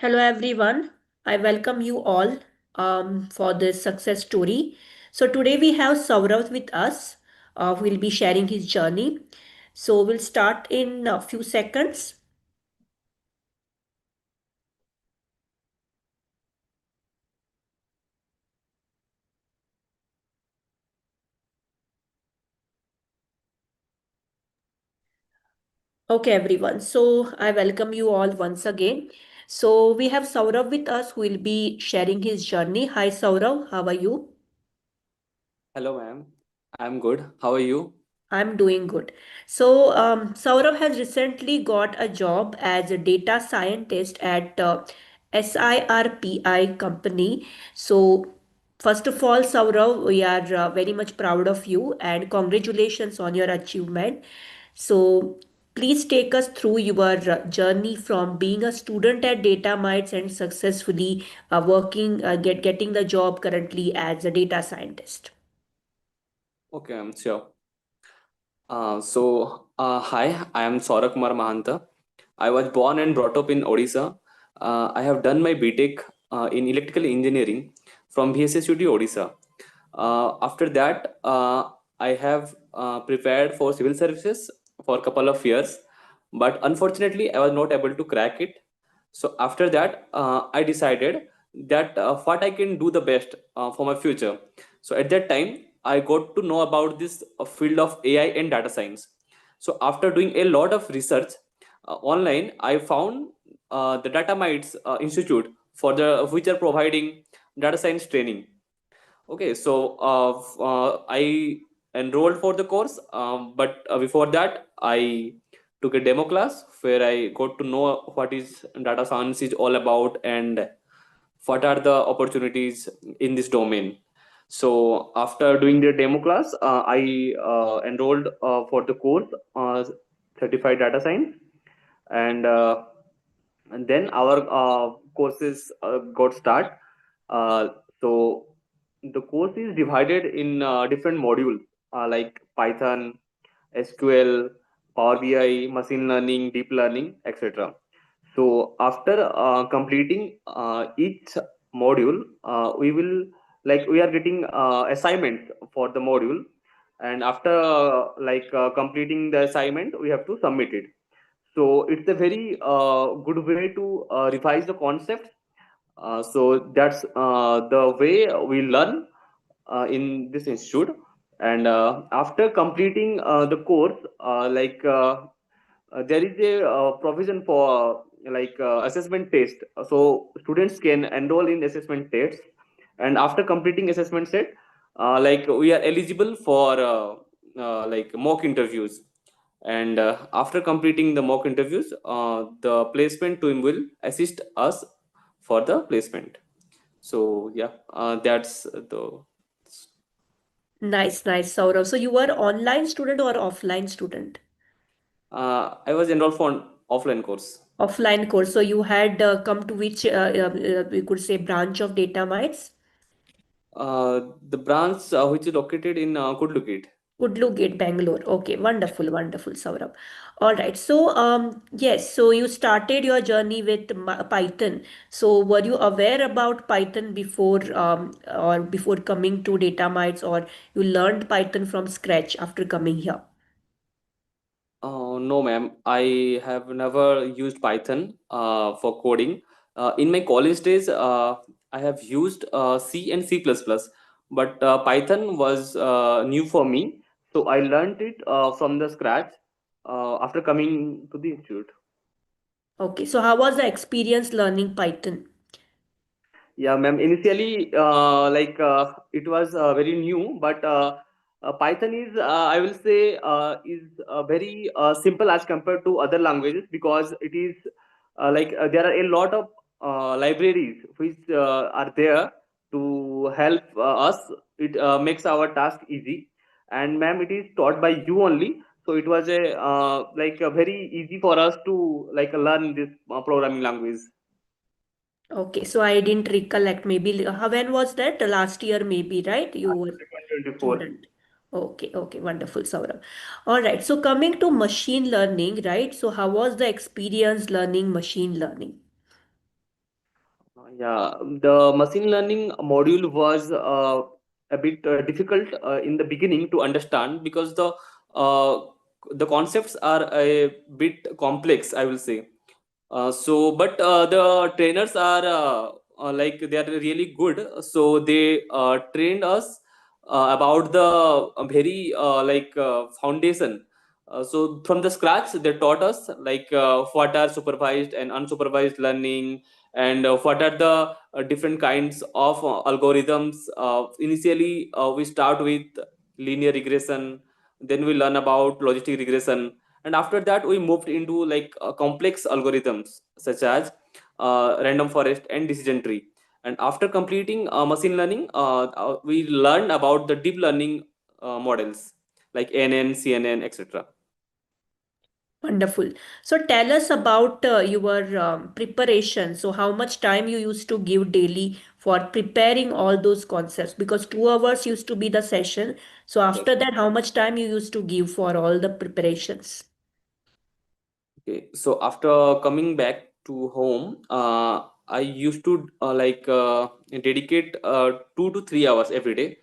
Hello, everyone. I welcome you all for this success story. So, today we have Saurav with us who will be sharing his journey. So, we'll start in a few seconds. Okay, everyone. So, I welcome you all once again. So, we have Saurav with us who will be sharing his journey. Hi, Saurav. How are you? Hello, ma'am. I'm good. How are you? I'm doing good. So, Saurabh has recently got a job as a data scientist at SIRPI company. So, first of all, Saurabh, we are very much proud of you and congratulations on your achievement. So, please take us through your journey from being a student at DataMites and successfully getting the job currently as a data scientist. Okay, I'm sure. Hi, I am Saurav Kumar Mahanta. I was born and brought up in Odisha. I have done my BTech in electrical engineering from BSSUT Odisha. After that, I have prepared for civil services for a couple of years, but unfortunately, I was not able to crack it. So after that, I decided that what I can do the best for my future. So at that time, I got to know about this field of AI and data science. So after doing a lot of research online, I found the DataMites Institute for the which are providing data science training. Okay, so I enrolled for the course, but before that, I took a demo class where I got to know what is data science is all about and what are the opportunities in this domain. So after doing the demo class, I enrolled for the course, certified data science, and and then our courses got start. Uh, so the course is divided in different modules like Python, SQL, Power BI, machine learning, deep learning, etc. So after completing each module, we are getting assignments for the module, and after completing the assignment, we have to submit it. So it's a very good way to revise the concept. So that's the way we learn in this institute. And after completing the course, there is a provision for assessment test. So students can enroll in assessment tests, and after completing assessment set, we are eligible for mock interviews. And after completing the mock interviews, the placement team will assist us for the placement. So yeah, that's the. Nice, nice, Saurav. So you were online student or offline student? I was enrolled for an offline course. Offline course. So you had come to which we could say branch of data mites? The branch which is located in Kudlukit. Gate, Bangalore. Okay, wonderful, wonderful, Saurabh. All right. So yes. So you started your journey with Python. So were you aware about Python before or before coming to data mites, or you learned Python from scratch after coming here? No, ma'am. I have never used Python for coding. In my college days, I have used C and C++, but Python was new for me. So I learned it from the scratch after coming to the institute. Okay. So how was the experience learning Python? Yeah, ma'am. Initially, it was very new, but Python is, I will say, is very simple as compared to other languages because it is there are a lot of libraries which are there to help us. It makes our task easy, and ma'am, it is taught by you only. So it was a very easy for us to learn this programming language. Okay, so I didn't recollect. Maybe when was that? Last year, maybe, right? You were 2024. student. Okay, okay, wonderful, Saurabh. All right, so coming to machine learning, right? So how was the experience learning machine learning? Yeah, the machine learning module was a bit difficult in the beginning to understand because uh, the concepts are a bit complex, I will say. But the trainers are like they are really good. So they trained us about the very foundation. So from the scratch, they taught us like what are supervised and unsupervised learning, and what are the different kinds of algorithms. Initially, we start with linear regression, then we learn about logistic regression, and after that we moved into like complex algorithms such as random forest and decision tree. And after completing machine learning, we learned about the deep learning models like nn, cnn, etc. Wonderful. So tell us about your preparation. So how much time you used to give daily for preparing all those concepts? Because 2 hours used to be the session. So Yes. after that, how much time you used to give for all the preparations? Okay, so after coming back to home, I used to dedicate 2 to 3 hours every day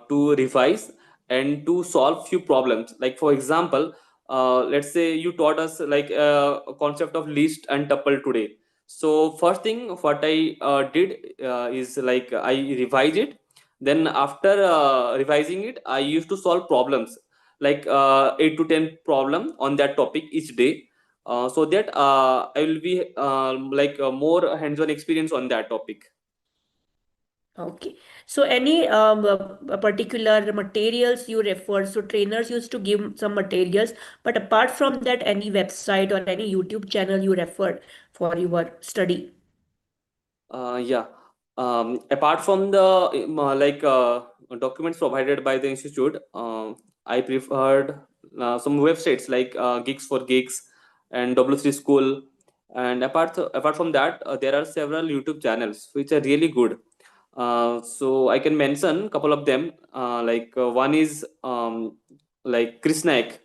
to revise and to solve few problems. Like for example, let's say you taught us like a concept of list and tuple today. So first thing what I did is like I revise it. Then after revising it, I used to solve problems like 8 to 10 problem on that topic each day, so that I will be more hands-on experience on that topic. Okay. So any particular materials you refer, so trainers used to give some materials, but apart from that, any website or any YouTube channel you referred for your study? Yeah. Apart from the documents provided by the institute, I preferred some websites like Gigs for Gigs and W3 School. And apart from that, there are several YouTube channels which are really good. So I can mention a couple of them. One is like Chris Naik,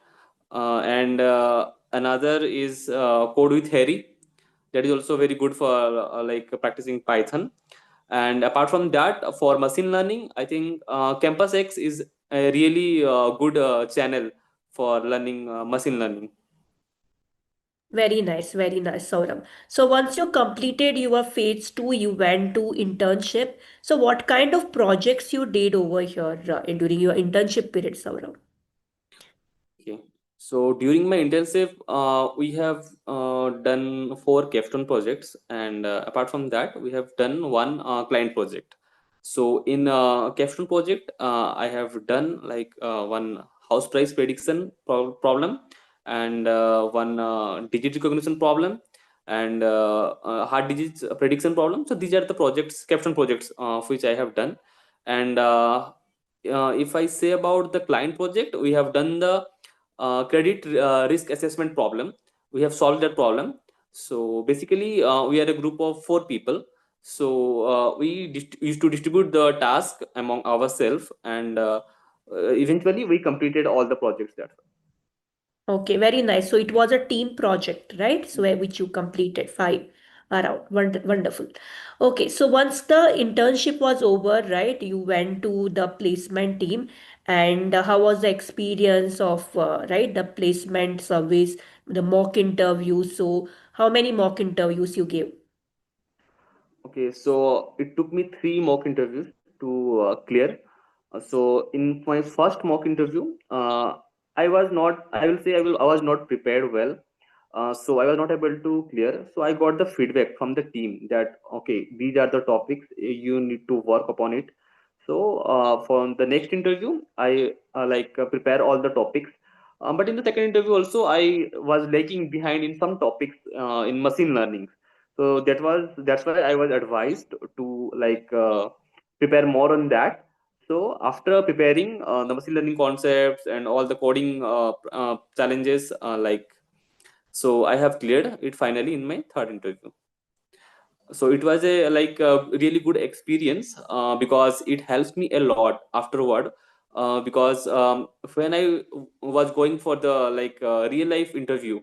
and another is Code with Harry. That is also very good for practicing Python. And apart from that, for machine learning, I think Campus X is a really good channel for learning machine learning. Very nice, Saurabh. So once you completed your phase two, you went to internship. So what kind of projects you did over here during your internship period, Saurabh? Okay. So during my internship, we have done four capstone projects, and apart from that, we have done one client project. So in capstone project, I have done like one house price prediction problem, and one digit recognition problem, and hard digits prediction problem. So these are the projects, capstone projects, which I have done. And if I say about the client project, we have done the credit risk assessment problem. We have solved that problem. So basically, we are a group of four people. So used to distribute the task among ourselves, and eventually we completed all the projects that. Okay, very nice. So it was a team project, right? So which you completed five around. Wonderful. Okay, so once the internship was over, right, you went to the placement team, and how was the experience of right the placement service, the mock interviews? So how many mock interviews you gave? Okay, so it took me three mock interviews to clear. So in my first mock interview, I was not, I will say, I was not prepared well. So I was not able to clear. So I got the feedback from the team that okay, these are the topics you need to work upon it. So for the next interview, I prepare all the topics. But in the second interview also, I was lagging behind in some topics in machine learning. So that's why I was advised to prepare more on that. So after preparing the machine learning concepts and all the coding challenges, so I have cleared it finally in my third interview. So it was a really good experience because it helps me a lot afterward, because when I was going for the real life interview,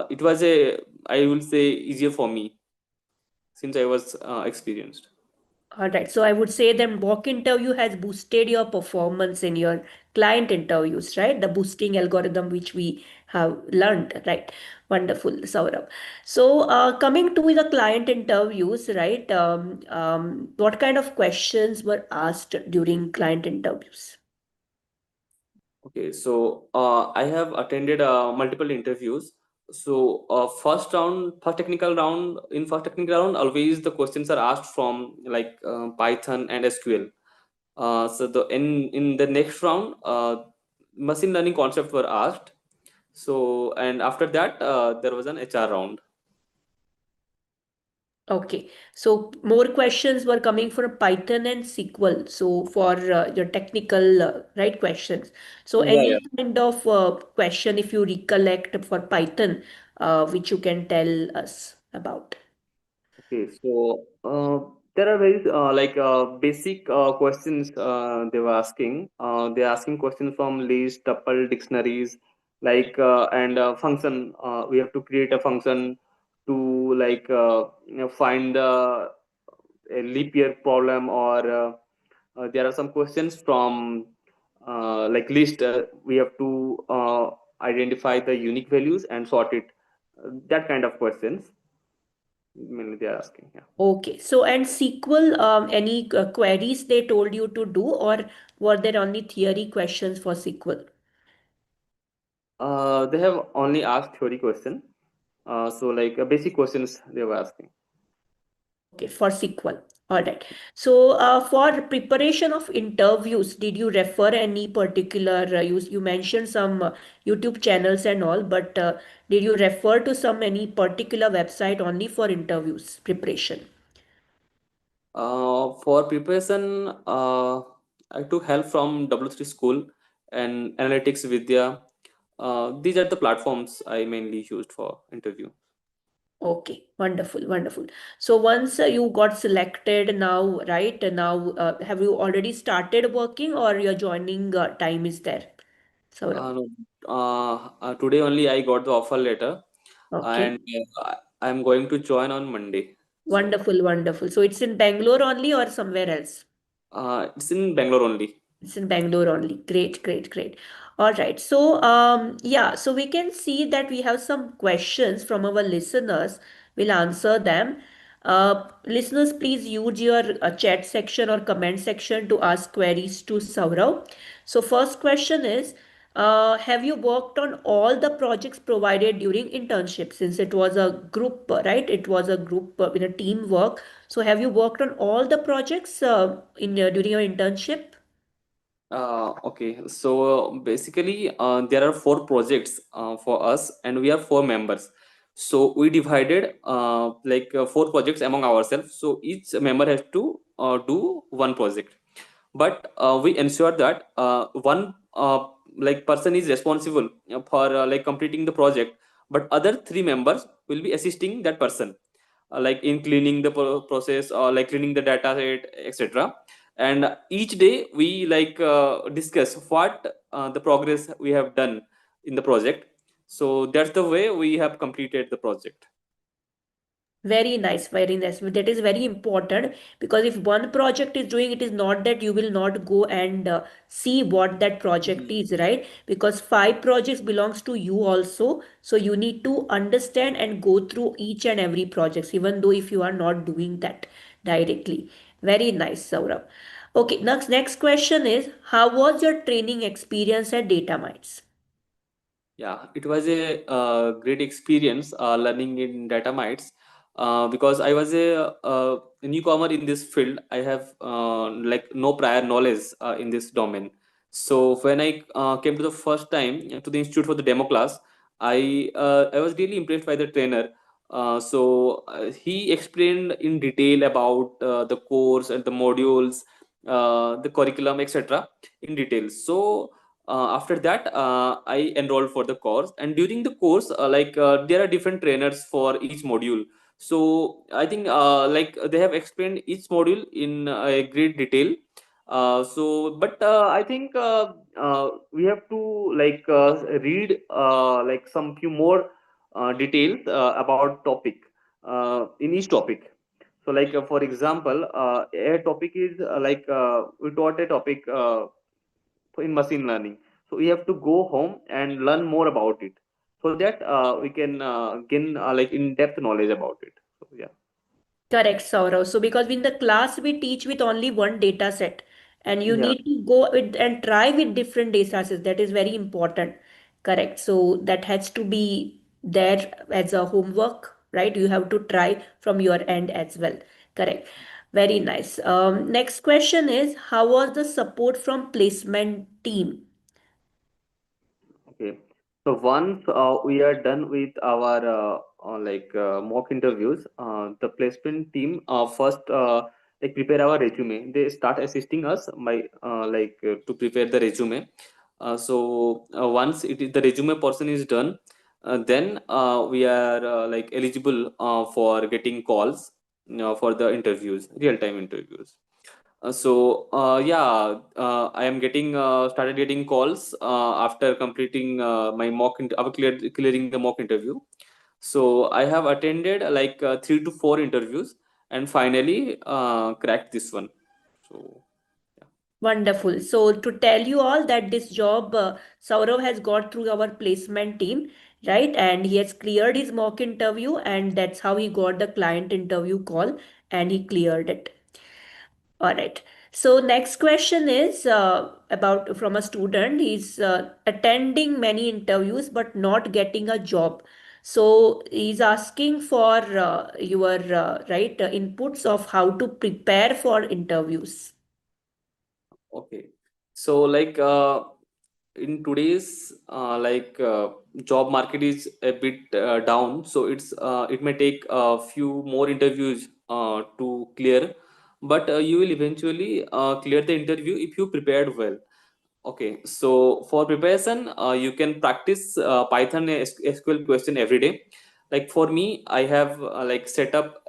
it was a, I will say, easier for me. since I was experienced. All right. So I would say that mock interview has boosted your performance in your client interviews, right? The boosting algorithm which we have learned, right? Wonderful, Saurabh. So coming to the client interviews, right? What kind of questions were asked during client interviews? Okay, so I have attended multiple interviews. So first technical round, in first technical round, always the questions are asked from like Python and SQL. So the in the next round, machine learning concepts were asked. So and after that, there was an HR round. Okay, so more questions were coming for Python and SQL. So for your technical right questions. So Yeah, any yeah. kind of question, if you recollect for Python, which you can tell us about. Okay, so there are very basic questions they were asking. They're asking questions from list, tuple, dictionaries, and function. We have to create a function to find a leap year problem, or there are some questions from like list. We have to identify the unique values and sort it. That kind of questions mainly they are asking. Yeah. Okay, so and SQL, any queries they told you to do, or were there only theory questions for SQL? They have only asked theory question. So like basic questions they were asking. Okay, for SQL. All right. So, for preparation of interviews, did you refer any particular, you mentioned some YouTube channels and all, but did you refer to some any particular website only for interviews preparation? For preparation, I took help from W3 School and Analytics Vidya. These are the platforms I mainly used for interview. Okay, wonderful, wonderful. So once you got selected now, right? Now, have you already started working or your joining time is there? Saurabh. No, Today only I got the offer letter, Okay. and I'm going to join on Monday. So Wonderful, wonderful. So it's in Bangalore only or somewhere else? it's in Bangalore only. It's in Bangalore only. Great, great, great. All right. So, yeah, so we can see that we have some questions from our listeners. We'll answer them. Listeners, please use your chat section or comment section to ask queries to Saurav. So, first question is, have you worked on all the projects provided during internship? Since it was a group, right? It was a group in a teamwork. So, have you worked on all the projects in during your internship? Okay, so basically, there are four projects for us, and we are four members. So we divided four projects among ourselves. So each member has to do one project, but we ensure that one person is responsible for completing the project, but other three members will be assisting that person, like in cleaning the process, or like cleaning the data set, etc. And each day we discuss what the progress we have done in the project. So that's the way we have completed the project. Very nice, very nice. That is very important because if one project is doing, it is not that you will not go and see what that project Mhm. is, right? Because five projects belongs to you also, so you need to understand and go through each and every projects, even though if you are not doing that directly. Very nice, Saurabh. Okay, next question is, how was your training experience at DataMites? Yeah, it was a great experience learning in DataMites, because I was a newcomer in this field. I have no prior knowledge in this domain. So when I came to the first time to the institute for the demo class, I was really impressed by the trainer. He explained in detail about the course and the modules, the curriculum, etc. in detail. So after that, I enrolled for the course, and during the course there are different trainers for each module. So I think they have explained each module in a great detail. But I think we have to read some few more details about topic in each topic. So like for example, a topic is we taught a topic in machine learning. So we have to go home and learn more about it, so that we can gain like in-depth knowledge about it. So yeah. Correct, Saurav. So because in the class we teach with only one data set, and you Yeah. need to go with and try with different data sets. That is very important. Correct. So that has to be there as a homework, right? You have to try from your end as well. Correct. Very nice. Next question is, how was the support from placement team? Okay. So once we are done with our mock interviews, the placement team first like prepare our resume. They start assisting us by to prepare the resume. Once it is the resume portion is done, then we are like eligible for getting calls, for the interviews, real time interviews. I am getting started getting calls after completing clearing the mock interview. So I have attended 3 to 4 interviews, and finally cracked this one. So yeah. Wonderful. So to tell you all that this job Saurav has got through our placement team, right? And he has cleared his mock interview, and that's how he got the client interview call, and he cleared it. All right. So next question is about from a student. He's attending many interviews but not getting a job. So he's asking for your right inputs of how to prepare for interviews. Okay. So in today's job market is a bit down, so it may take a few more interviews to clear, but you will eventually clear the interview if you prepared well. Okay, so for preparation, you can practice Python SQL question every day. Like for me, I have set up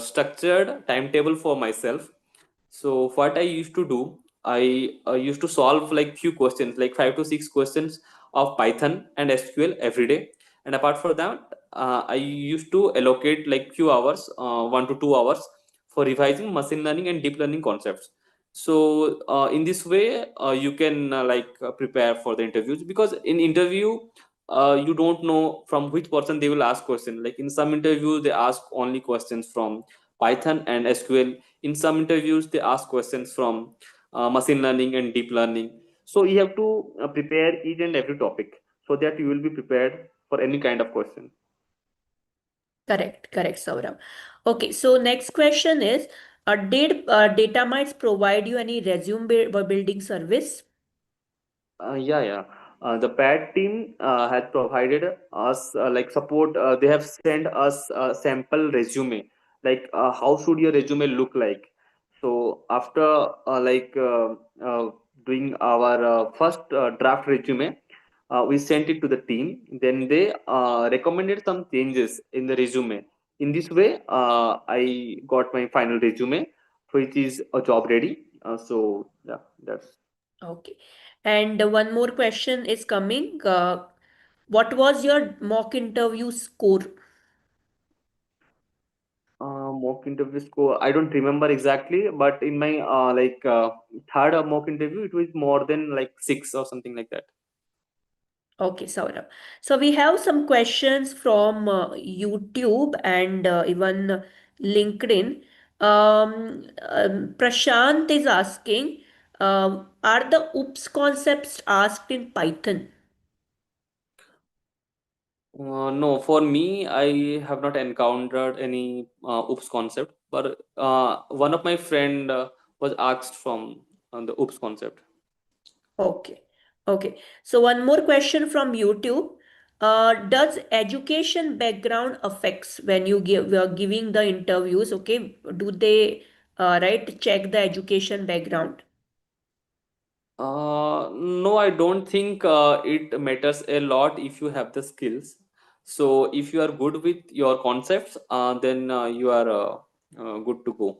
structured timetable for myself. So what I used to do, I used to solve like few questions, like 5 to 6 questions of Python and SQL every day. And apart from that, I used to allocate like few hours, 1 to 2 hours, for revising machine learning and deep learning concepts. So in this way, you can prepare for the interviews, because in interview, you don't know from which person they will ask question. Like in some interviews, they ask only questions from Python and SQL. In some interviews, they ask questions from machine learning and deep learning. So you have to prepare each and every topic, so that you will be prepared for any kind of question. Correct, correct, Saurabh. Okay, so next question is, did DataMites provide you any resume building service? Yeah. The PAD team has provided us support. They have sent us a sample resume. How should your resume look like? So after doing our first draft resume, we sent it to the team. Then they recommended some changes in the resume. In this way, I got my final resume, which is a job ready. So yeah, that's. Okay. And one more question is coming. What was your mock interview score? Mock interview score, I don't remember exactly, but in my third mock interview, it was more than like 6 or something like that. Okay, Saurabh. So we have some questions from YouTube and even LinkedIn. Prashant is asking, are the OOPS concepts asked in Python? No, for me, I have not encountered any oops concept, but one of my friend was asked from the oops concept. Okay. Okay. So one more question from YouTube. Does education background affects when you are giving the interviews? Okay. Do they right check the education background? No, I don't think it matters a lot if you have the skills. So if you are good with your concepts, then you are good to go.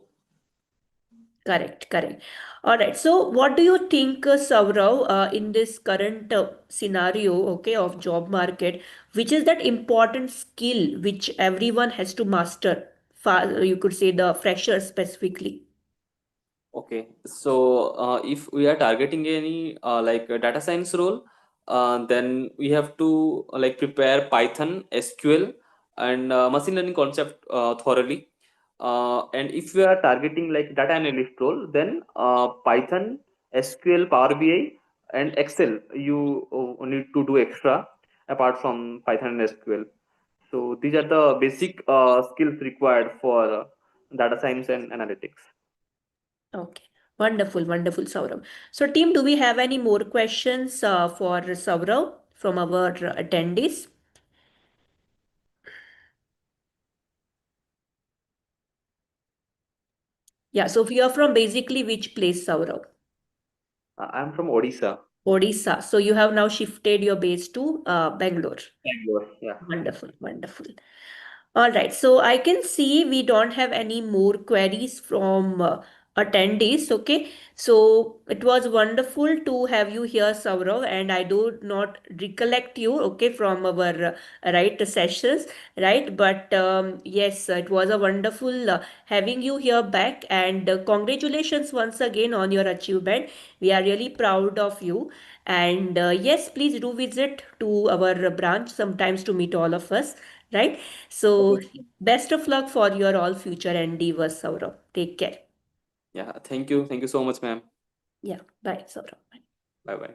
Correct, correct. All right. So, what do you think, Saurav, in this current scenario, okay, of job market, which is that important skill which everyone has to master? you could say the freshers specifically? Okay, so if we are targeting any like a data science role, then we have to like prepare Python, SQL, and machine learning concept thoroughly. And if we are targeting like data analyst role, then Python, SQL, Power BI, and Excel you need to do extra apart from Python and SQL. So these are the basic skills required for data science and analytics. Okay. Wonderful, wonderful, Saurav. So, team, do we have any more questions for Saurav from our attendees? Yeah, so you are from basically which place, Saurav? I'm from Odisha. Odisha. So you have now shifted your base to Bangalore. Bangalore. Yeah. Wonderful, wonderful. All right, so I can see we don't have any more queries from attendees. Okay, so it was wonderful to have you here, Saurav, and I do not recollect you, okay, from our right sessions, right? But yes, it was a wonderful having you here back, and congratulations once again on your achievement. We are really proud of you, and yes, please do visit to our branch sometimes to meet all of us, right? So, Okay. best of luck for your all future endeavors, Saurav. Take care. Yeah. Thank you. Thank you so much, ma'am. Yeah, bye, Saurav. Bye bye.